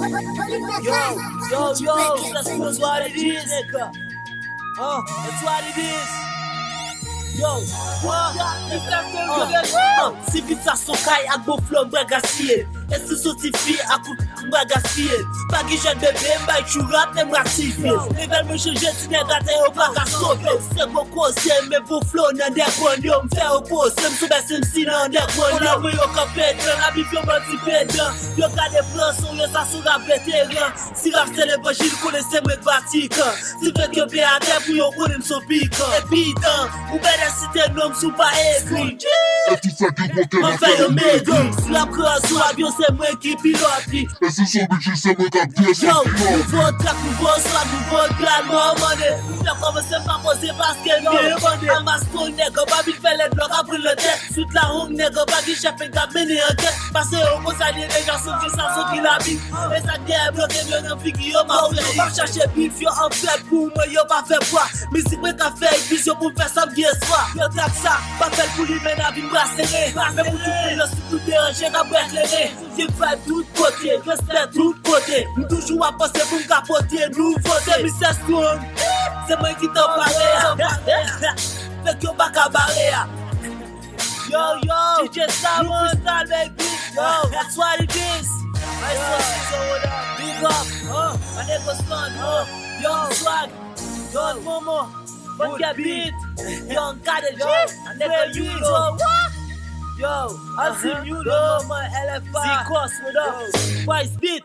That's what it is, nigga. That's what it is. Yo, si vit sa sokay ak bo flow mbagasiye. E si sotifiye ak mbagasiye. Pagi jen bebe mbay chou rap nem ratifiye. Level me chanje si negate yo baka sope. Se go koze me bo flow nan dekwan yo. Mfe opose msoube simsi nan dekwan yo. Mwen yo ka pedan, abif yo manti pedan. Yo kade planson yo sa sou rap veteran. Si rap se le bajil kone se mwen vatikan. Si vek yo be ade pou yo kone mso pikan. E pidan, ou bede si te nom sou pa ekri. Mwen fè yo megan. Si la kreasyon avyon se mwen ki piloti. E se sou bitchi se mwen kap diye se piloti. Nouveau track, nouveau swag, nouveau plan, moun mande. Mwen komanse pa pose paske mwen mande. Amasko nega, babi fè le blok apri le tek. Sout la hong nega, bagi chefen ka meni anket. Pase yo konsalye dejan sou ki sa sou ki la bi. E sa diye bloke mwen an figi yo ma fè. Yo chache bif yo an fè pou mwen yo pa fè pwa. Misik mwen ka fè ekvis yo pou fè sam gye swa. Yo tak sa, pa fèl pou li men avin brasene. Men pou tout pe yo si tout deranje ka brek lene. Jek vibe tout kote, respect tout kote. M toujou a pase pou m kapote nouvote. Mi se strong, se mwen ki te pare ya. Fek yo baka bare ya. Yo, DJ Salmon, freestyle baby. Yo, that's what it is. My sources are what up, big up. My nigga son, Young Swag, Young Momo. But get beat, Young Cottage, and never you know. Yo, I see you know, my LFR. Z-Cross, what up? Price beat.